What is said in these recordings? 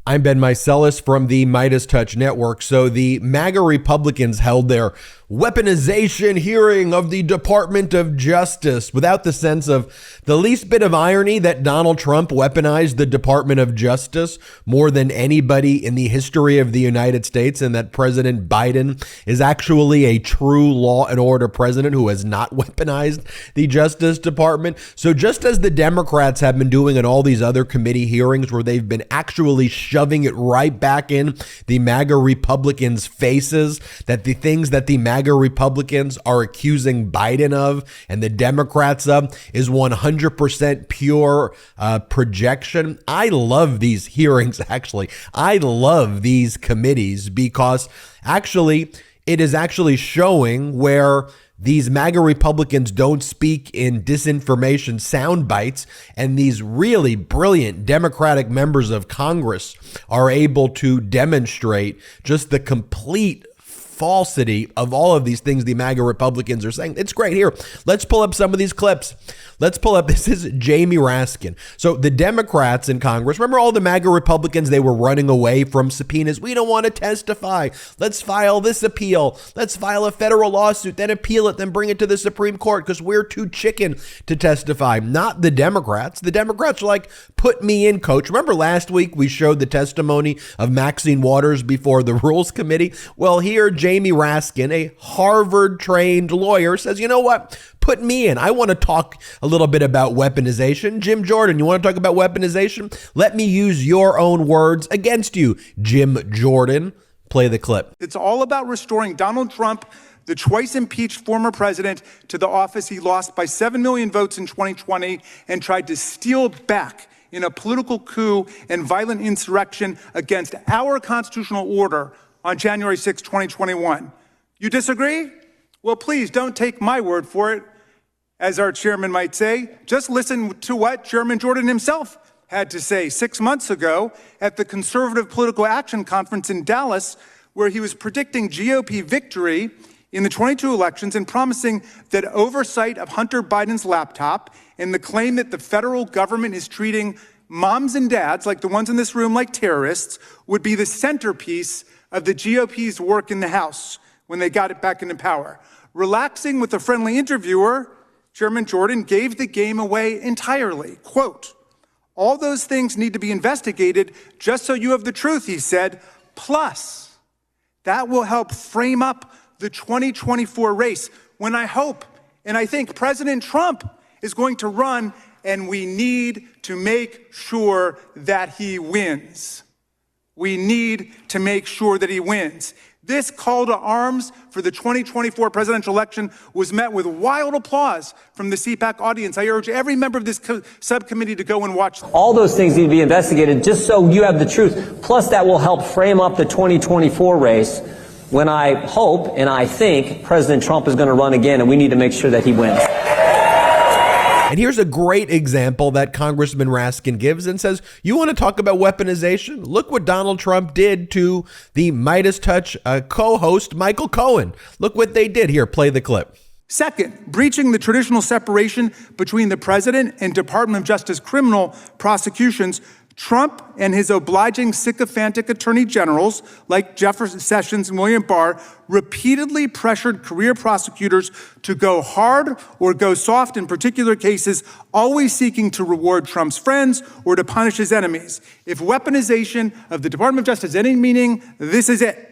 I'm Ben Meiselas from the MeidasTouch network. So the MAGA Republicans held their weaponization hearing of the Department of Justice without the sense of the least bit of irony that Donald Trump weaponized the Department of Justice more than anybody in the history of the United States, and that President Biden is actually a true law and order president who has not weaponized the Justice Department. So just as the Democrats have been doing in all these other committee hearings where they've been actually shoving it right back in the MAGA Republicans' faces, that the things that the MAGA Republicans are accusing Biden of and the Democrats of is 100% pure projection. I love these hearings, actually. I love these committees because actually it is actually showing where these MAGA Republicans don't speak in disinformation sound bites, and these really brilliant Democratic members of Congress are able to demonstrate just the complete falsity of all of these things the MAGA Republicans are saying. It's great. Here, let's pull up some of these clips. Let's pull up. This is Jamie Raskin. So the Democrats in Congress, remember all the MAGA Republicans, they were running away from subpoenas. We don't want to testify. Let's file this appeal. Let's file a federal lawsuit, then appeal it, then bring it to the Supreme Court because we're too chicken to testify. Not the Democrats. The Democrats are like, put me in, coach. Remember last week we showed the testimony of Maxine Waters before the Rules Committee? Well, here, Jamie Raskin, a Harvard-trained lawyer, says, you know what? Put me in. I want to talk a little bit about weaponization. Jim Jordan, you want to talk about weaponization? Let me use your own words against you, Jim Jordan. Play the clip. It's all about restoring Donald Trump, the twice impeached former president, to the office he lost by 7 million votes in 2020 and tried to steal back in a political coup and violent insurrection against our constitutional order on January 6, 2021. You disagree? Well, please don't take my word for it. As our chairman might say, just listen to what Chairman Jordan himself had to say 6 months ago at the Conservative Political Action Conference in Dallas, where he was predicting GOP victory in the 22 elections and promising that oversight of Hunter Biden's laptop and the claim that the federal government is treating moms and dads, like the ones in this room, like terrorists, would be the centerpiece of the GOP's work in the House when they got it back into power. Relaxing with a friendly interviewer, Chairman Jordan gave the game away entirely. Quote, all those things need to be investigated just so you have the truth, he said. Plus, that will help frame up the 2024 race when I hope and I think President Trump is going to run, and we need to make sure that he wins. We need to make sure that he wins. This call to arms for the 2024 presidential election was met with wild applause from the CPAC audience. I urge every member of this subcommittee to go and watch them. All those things need to be investigated just so you have the truth. Plus, that will help frame up the 2024 race when I hope and I think President Trump is going to run again, and we need to make sure that he wins. And here's a great example that Congressman Raskin gives and says, you want to talk about weaponization? Look what Donald Trump did to the MeidasTouch co-host, Michael Cohen. Look what they did. Here, play the clip. Second, breaching the traditional separation between the president and Department of Justice criminal prosecutions, Trump and his obliging sycophantic attorney generals like Jeff Sessions and William Barr repeatedly pressured career prosecutors to go hard or go soft in particular cases, always seeking to reward Trump's friends or to punish his enemies. If weaponization of the Department of Justice has any meaning, this is it.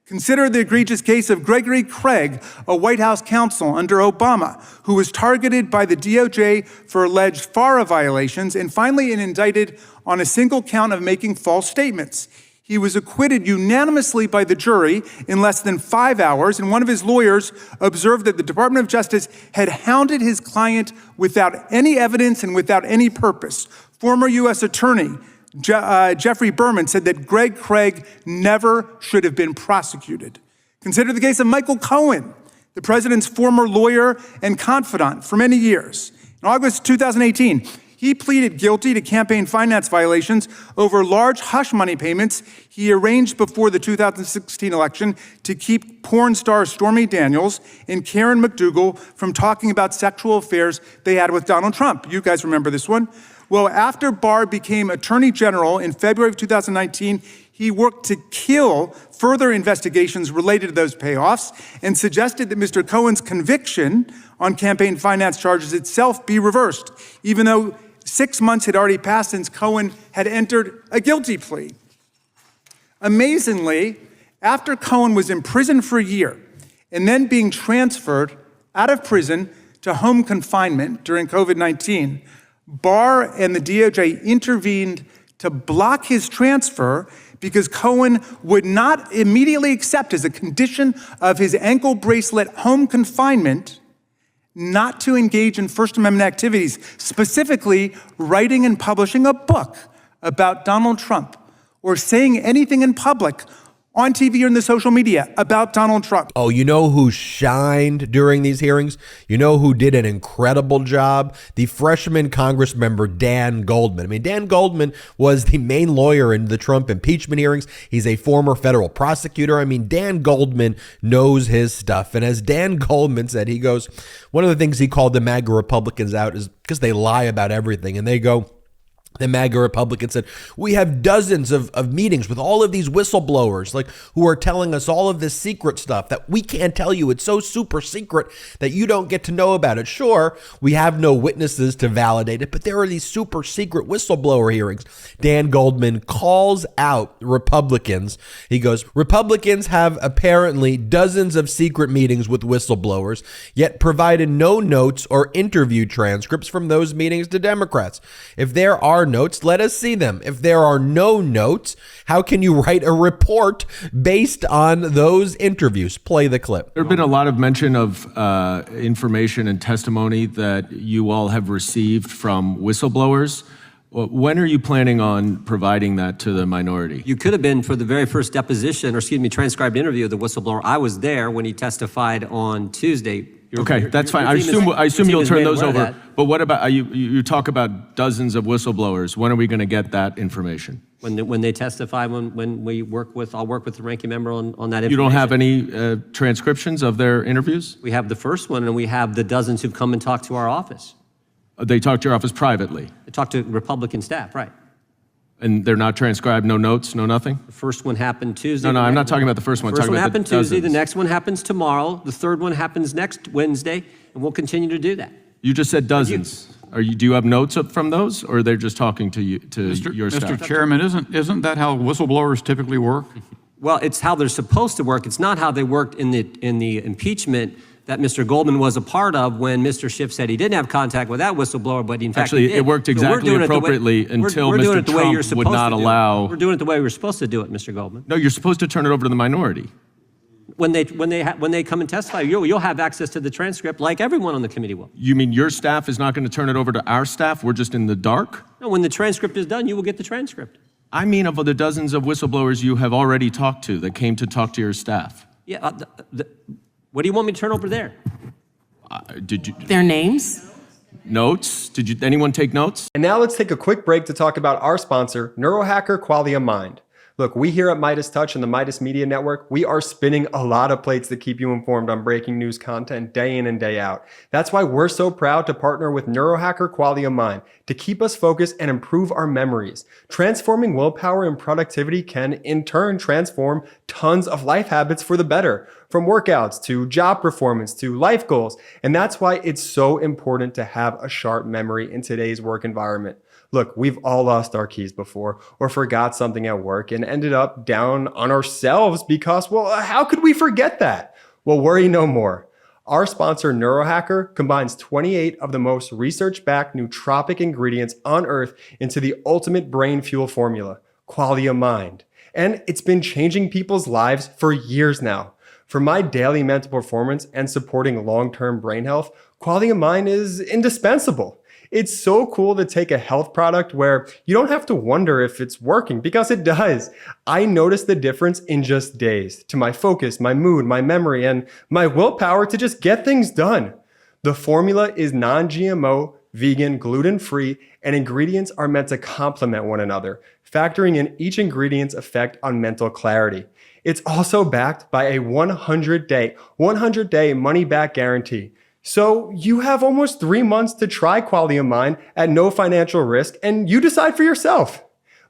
Consider the egregious case of Gregory Craig, a White House counsel under Obama, who was targeted by the DOJ for alleged FARA violations and finally indicted on a single count of making false statements. He was acquitted unanimously by the jury in less than 5 hours, and one of his lawyers observed that the Department of Justice had hounded his client without any evidence and without any purpose. Former U.S. Attorney Jeffrey Berman said that Greg Craig never should have been prosecuted. Consider the case of Michael Cohen, the president's former lawyer and confidant for many years. In August 2018, he pleaded guilty to campaign finance violations over large hush money payments he arranged before the 2016 election to keep porn star Stormy Daniels and Karen McDougal from talking about sexual affairs they had with Donald Trump. You guys remember this one? Well, after Barr became Attorney General in February of 2019, he worked to kill further investigations related to those payoffs and suggested that Mr. Cohen's conviction on campaign finance charges itself be reversed, even though 6 months had already passed since Cohen had entered a guilty plea. Amazingly, after Cohen was imprisoned for a year and then being transferred out of prison to home confinement during COVID-19, Barr and the DOJ intervened to block his transfer because Cohen would not immediately accept as a condition of his ankle bracelet home confinement not to engage in First Amendment activities, specifically writing and publishing a book about Donald Trump or saying anything in public on TV or in the social media about Donald Trump. Oh, you know who shined during these hearings? You know who did an incredible job? The freshman Congress member, Dan Goldman. I mean, Dan Goldman was the main lawyer in the Trump impeachment hearings. He's a former federal prosecutor. I mean, Dan Goldman knows his stuff. And as Dan Goldman said, he goes, one of the things he called the MAGA Republicans out is because they lie about everything. And they go, the MAGA Republicans said, we have dozens of meetings with all of these whistleblowers, like who are telling us all of this secret stuff that we can't tell you. It's so super secret that you don't get to know about it. Sure, we have no witnesses to validate it, but there are these super secret whistleblower hearings. Dan Goldman calls out Republicans. He goes, Republicans have apparently dozens of secret meetings with whistleblowers, yet provided no notes or interview transcripts from those meetings to Democrats. If there are notes, let us see them. If there are no notes, how can you write a report based on those interviews? Play the clip. There have been a lot of mention of information and testimony that you all have received from whistleblowers. When are you planning on providing that to the minority? You could have been for the very first deposition, or excuse me, transcribed interview of the whistleblower. I was there when he testified on Tuesday. Okay, that's fine. I assume you'll turn those over. But what about, you talk about dozens of whistleblowers. When are we going to get that information? When they testify, when we work with, I'll work with the ranking member on that information. You don't have any transcriptions of their interviews? We have the first one, and we have the dozens who've come and talked to our office. They talk to your office privately? They talk to Republican staff, right. And they're not transcribed, no notes, no nothing? The first one happened Tuesday. No, I'm not talking about the first one. The first one happened Tuesday, the dozens. next one happens tomorrow, the third one happens next Wednesday, and we'll continue to do that. You just said dozens. Do you have notes from those, or they're just talking to you, your staff? Mr. Chairman, isn't that how whistleblowers typically work? Well, it's how they're supposed to work. It's not how they worked in the impeachment that Mr. Goldman was a part of when Mr. Schiff said he didn't have contact with that whistleblower, but in fact Actually, he did. it worked exactly appropriately until Mr. Trump would not allow. We're doing it the way we're supposed to do it, Mr. Goldman. No, you're supposed to turn it over to the minority. When they come and testify, you'll have access to the transcript like everyone on the committee will. You mean your staff is not going to turn it over to our staff? We're just in the dark? No, when the transcript is done, you will get the transcript. I mean of the dozens of whistleblowers you have already talked to that came to talk to your staff. Yeah, what do you want me to turn over there? Did you Their names? notes? Did anyone take notes? And now let's take a quick break to talk about our sponsor, Neurohacker Qualia Mind. Look, we here at MeidasTouch and the Meidas Media Network, we are spinning a lot of plates to keep you informed on breaking news content day in and day out. That's why we're so proud to partner with Neurohacker Qualia Mind to keep us focused and improve our memories. Transforming willpower and productivity can, in turn, transform tons of life habits for the better, from workouts to job performance to life goals. And that's why it's so important to have a sharp memory in today's work environment. Look, we've all lost our keys before or forgot something at work and ended up down on ourselves because, well, how could we forget that? Well, worry no more. Our sponsor, Neurohacker, combines 28 of the most research-backed nootropic ingredients on Earth into the ultimate brain fuel formula, Qualia Mind. And it's been changing people's lives for years now. For my daily mental performance and supporting long-term brain health, Qualia Mind is indispensable. It's so cool to take a health product where you don't have to wonder if it's working, because it does. I noticed the difference in just days to my focus, my mood, my memory, and my willpower to just get things done. The formula is non-GMO, vegan, gluten-free, and ingredients are meant to complement one another, factoring in each ingredient's effect on mental clarity. It's also backed by a 100-day money-back guarantee. So you have almost 3 months to try Quality of Mind at no financial risk, and you decide for yourself.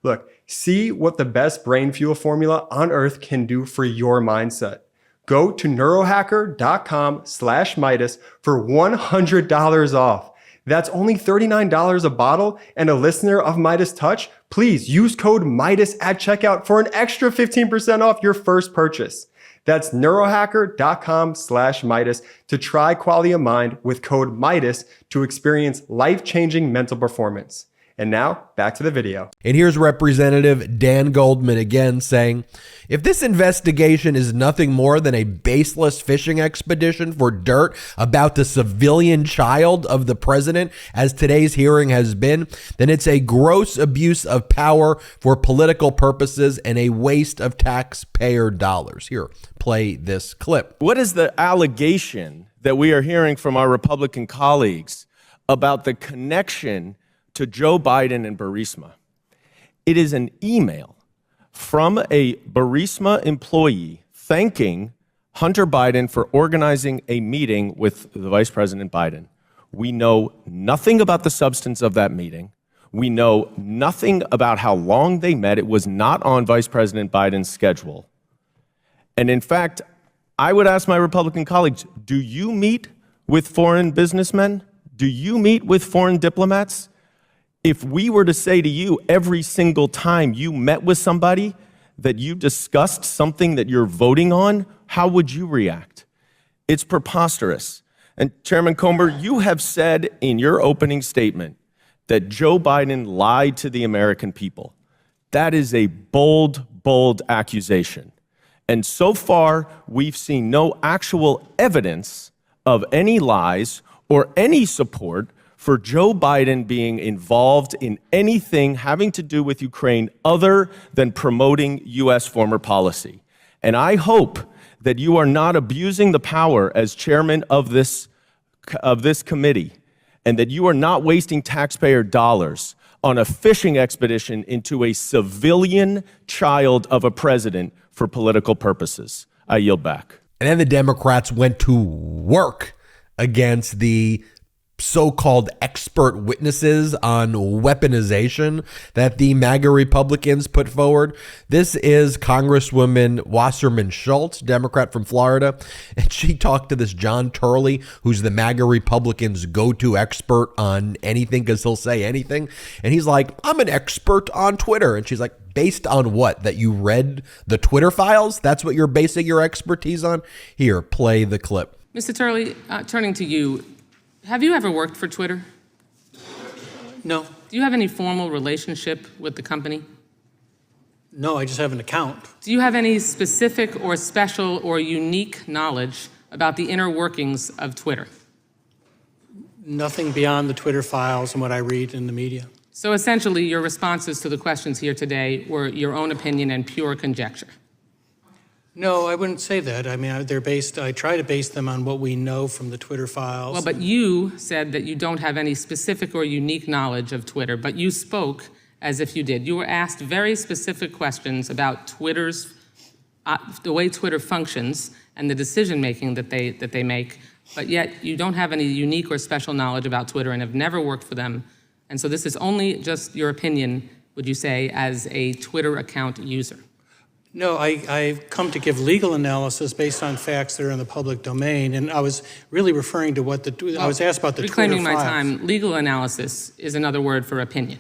Look, see what the best brain fuel formula on earth can do for your mindset. Go to neurohacker.com/Meidas for $100 off. That's only $39 a bottle, and a listener of MeidasTouch, please use code Meidas at checkout for an extra 15% off your first purchase. That's neurohacker.com/Meidas to try Quality of Mind with code Meidas to experience life-changing mental performance. And now, back to the video. And here's Representative Dan Goldman again saying, if this investigation is nothing more than a baseless fishing expedition for dirt about the civilian child of the president, as today's hearing has been, then it's a gross abuse of power for political purposes and a waste of taxpayer dollars. Here, play this clip. What is the allegation that we are hearing from our Republican colleagues about the connection to Joe Biden and Burisma? It is an email from a Burisma employee thanking Hunter Biden for organizing a meeting with the Vice President Biden. We know nothing about the substance of that meeting. We know nothing about how long they met. It was not on Vice President Biden's schedule. And in fact, I would ask my Republican colleagues, do you meet with foreign businessmen? Do you meet with foreign diplomats? If we were to say to you every single time you met with somebody that you discussed something that you're voting on, how would you react? It's preposterous. And Chairman Comer, you have said in your opening statement that Joe Biden lied to the American people. That is a bold, bold accusation. And so far, we've seen no actual evidence of any lies or any support for Joe Biden being involved in anything having to do with Ukraine other than promoting U.S. foreign policy. And I hope that you are not abusing the power as chairman of this committee, and that you are not wasting taxpayer dollars on a fishing expedition into a civilian child of a president for political purposes. I yield back. And then the Democrats went to work against the so-called expert witnesses on weaponization that the MAGA Republicans put forward. This is Congresswoman Wasserman Schultz, Democrat from Florida, and she talked to this John Turley, who's the MAGA Republicans' go-to expert on anything because he'll say anything. And he's like, I'm an expert on Twitter. And she's like, based on what? That you read the Twitter files? That's what you're basing your expertise on? Here, play the clip. Mr. Turley, turning to you, have you ever worked for Twitter? No. Do you have any formal relationship with the company? No, I just have an account. Do you have any specific or special or unique knowledge about the inner workings of Twitter? Nothing beyond the Twitter files and what I read in the media. So essentially, your responses to the questions here today were your own opinion and pure conjecture. No, I wouldn't say that. I mean, I try to base them on what we know from the Twitter files. Well, but you said that you don't have any specific or unique knowledge of Twitter, but you spoke as if you did. You were asked very specific questions about Twitter's, the way Twitter functions and the decision-making that they make, but yet you don't have any unique or special knowledge about Twitter and have never worked for them. And so this is only just your opinion, would you say, as a Twitter account user? No, I've come to give legal analysis based on facts that are in the public domain, and I was really referring to what I was asked about the Twitter files. Reclaiming my time, legal analysis is another word for opinion.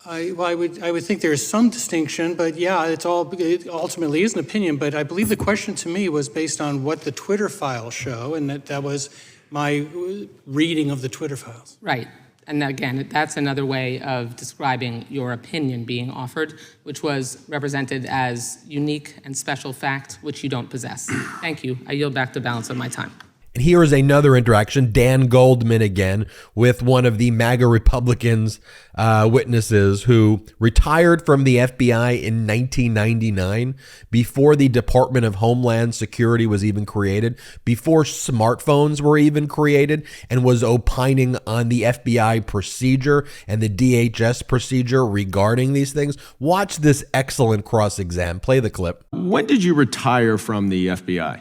I would think there is some distinction, but yeah, it ultimately is an opinion, but I believe the question to me was based on what the Twitter files show, and that was my reading of the Twitter files. Right. And again, that's another way of describing your opinion being offered, which was represented as unique and special fact, which you don't possess. Thank you. I yield back the balance of my time. And here is another interaction, Dan Goldman again, with one of the MAGA Republicans witnesses who retired from the FBI in 1999, before the Department of Homeland Security was even created, before smartphones were even created, and was opining on the FBI procedure and the DHS procedure regarding these things. Watch this excellent cross-exam. Play the clip. When did you retire from the FBI?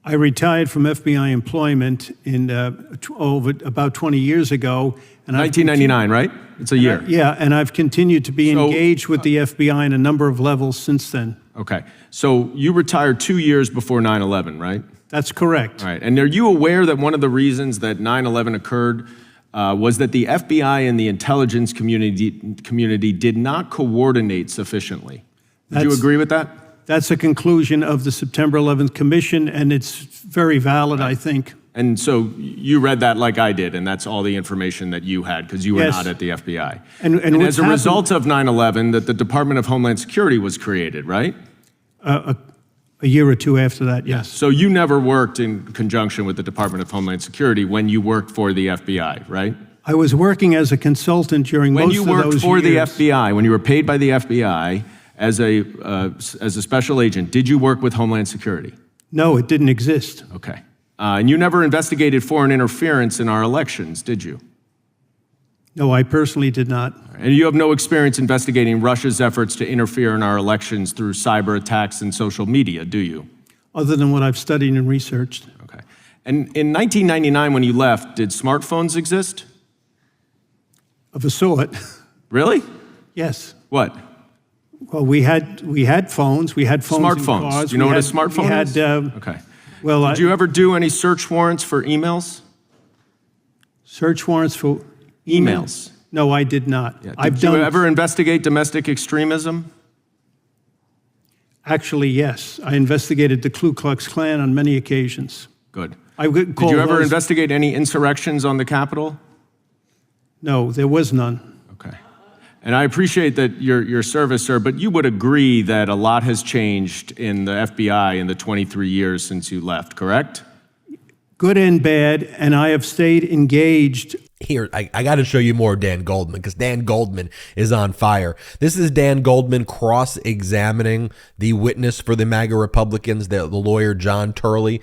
I retired from FBI employment in about 20 years ago. And 1999, right? It's a year. Yeah, and I've continued to be engaged with the FBI in a number of levels since then. Okay. So you retired 2 years before 9/11, right? That's correct. All right. And are you aware that one of the reasons that 9/11 occurred was that the FBI and the intelligence community did not coordinate sufficiently? Would you agree with that? That's a conclusion of the September 11th Commission, and it's very valid, I think. And so you read that like I did, and that's all the information that you had because you were not at the FBI. And as a result of 9/11, that the Department of Homeland Security was created, right? A year or two after that, yes. So you never worked in conjunction with the Department of Homeland Security when you worked for the FBI, right? I was working as a consultant during most of those years. When you worked for the FBI, when you were paid by the FBI as a special agent, did you work with Homeland Security? No, it didn't exist. Okay. And you never investigated foreign interference in our elections, did you? No, I personally did not. And you have no experience investigating Russia's efforts to interfere in our elections through cyber attacks and social media, do you? Other than what I've studied and researched. Okay. And in 1999, when you left, did smartphones exist? Of a sort. Really? Yes. What? Well, we had phones. We had phones in Smartphones. cars. Do you know what a smartphone is? Okay. Well, did you ever do any search warrants for emails? Search warrants for emails? No, I did not. Yeah. Did you ever investigate domestic extremism? Actually, yes. I investigated the Ku Klux Klan on many occasions. Good. Did you ever investigate any insurrections on the Capitol? No, there was none. Okay. And I appreciate that your service, sir, but you would agree that a lot has changed in the FBI in the 23 years since you left, correct? Good and bad, and I have stayed engaged. Here, I got to show you more of Dan Goldman because Dan Goldman is on fire. This is Dan Goldman cross-examining the witness for the MAGA Republicans, the lawyer John Turley.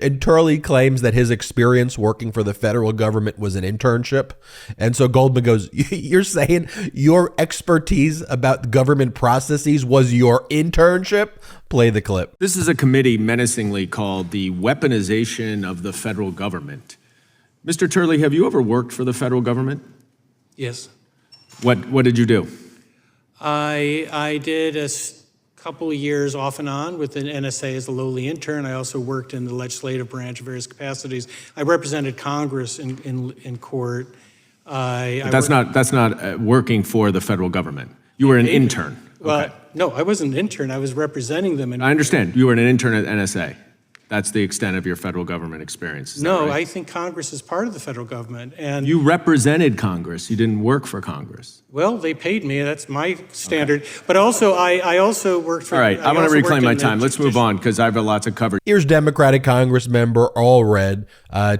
And Turley claims that his experience working for the federal government was an internship. And so Goldman goes, you're saying your expertise about government processes was your internship? Play the clip. This is a committee menacingly called the Weaponization of the Federal Government. Mr. Turley, have you ever worked for the federal government? Yes. What did you do? I did a couple of years off and on with an NSA as a lowly intern. I also worked in the legislative branch in various capacities. I represented Congress in court. That's not working for the federal government. You were an intern. Well, okay. No, I wasn't an intern. I was representing them. I understand. You were an intern at NSA. That's the extent of your federal government experience. No, right? I think Congress is part of the federal government. And you represented Congress. You didn't work for Congress. Well, they paid me. That's my standard. Okay. But also, I also worked for. All right, I want to reclaim my time. Let's move on because I have a lot to cover. Here's Democratic Congress member Allred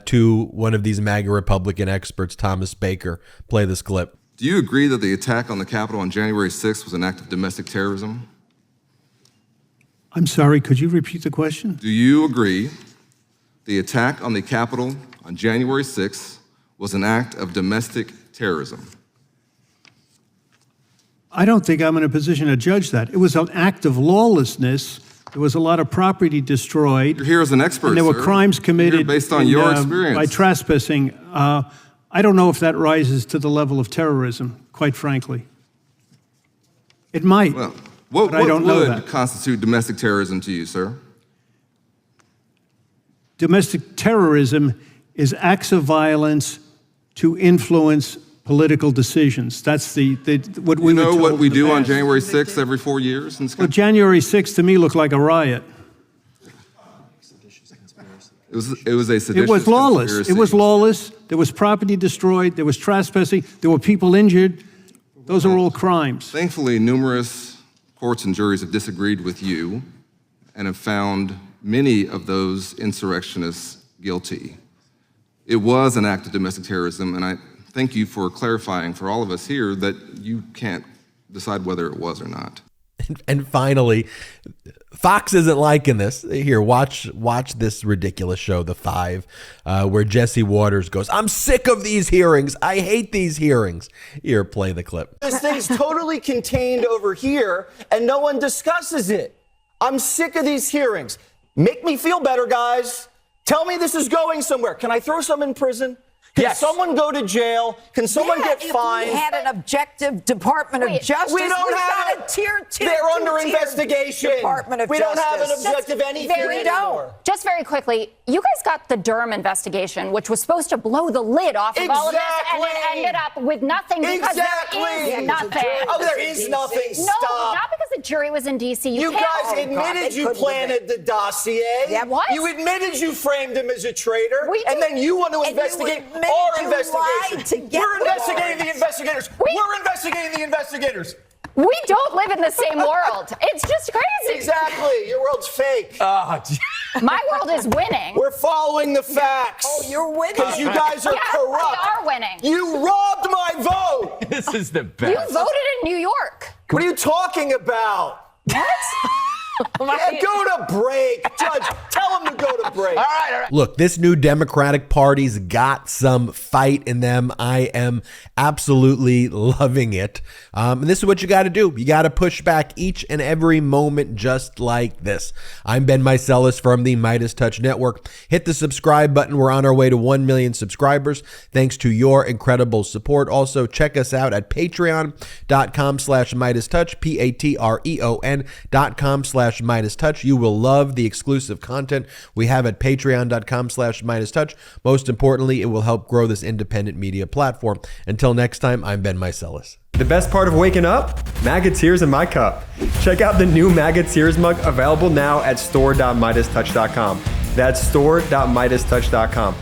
to one of these MAGA Republican experts, Thomas Baker. Play this clip. Do you agree that the attack on the Capitol on January 6th was an act of domestic terrorism? I'm sorry, could you repeat the question? Do you agree the attack on the Capitol on January 6th was an act of domestic terrorism? I don't think I'm in a position to judge that. It was an act of lawlessness. There was a lot of property destroyed. You're here as an expert, and there were crimes committed based on your experience. By trespassing. I don't know if that rises to the level of terrorism, quite frankly. It might. Well, What would constitute domestic terrorism to you, sir? Domestic terrorism is acts of violence to influence political decisions. That's what we know what we do on January 6th every 4 years? Well, January 6th to me looked like a riot. It was a seditious It was lawless. conspiracy. It was lawless. There was property destroyed. There was trespassing. There were people injured. Those are all crimes. Thankfully, numerous courts and juries have disagreed with you and have found many of those insurrectionists guilty. It was an act of domestic terrorism, and I thank you for clarifying for all of us here that you can't decide whether it was or not. And finally, Fox isn't liking this. Here, watch this ridiculous show, The Five, where Jesse Waters goes, I'm sick of these hearings. I hate these hearings. Here, play the clip. This thing's totally contained over here, and no one discusses it. I'm sick of these hearings. Make me feel better, guys. Tell me this is going somewhere. Can I throw some in prison? Can someone go to jail? Can someone get fined? If we had an objective Department of Justice, we don't have a tier 2. They're under investigation. Department of we Justice. don't have an objective anything anymore. Just very quickly, you guys got the Durham investigation, which was supposed to blow the lid off of all of this, and it ended up with nothing because there is nothing. Oh, there is nothing. No, Stop. not because the jury was in D.C. You guys admitted you planted the dossier. Yeah, what? You admitted you framed him as a traitor. And then you want to investigate our investigation. We're investigating the investigators. We're investigating the investigators. We don't live in the same world. It's just crazy. Exactly. Your world's fake. My world is winning. We're following the facts. Oh, you're winning. Because you guys are corrupt. We are winning. You robbed my vote. This is the best. You voted in New York. What are you talking about? What? Yeah, go to break. Judge, tell him to go to break. All right. Look, this new Democratic Party's got some fight in them. I am absolutely loving it. And this is what you got to do. You got to push back each and every moment just like this. I'm Ben Meiselas from the MeidasTouch Network. Hit the subscribe button. We're on our way to 1 million subscribers. Thanks to your incredible support. Also, check us out patreon.com/MeidasTouch, patreon.com/MeidasTouch. You will love the exclusive content we have at patreon.com/MeidasTouch. Most importantly, it will help grow this independent media platform. Until next time, I'm Ben Meiselas. The best part of waking up? MAGA tears in my cup. Check out the new MAGA tears mug available now at store.MeidasTouch.com. That's store.MeidasTouch.com.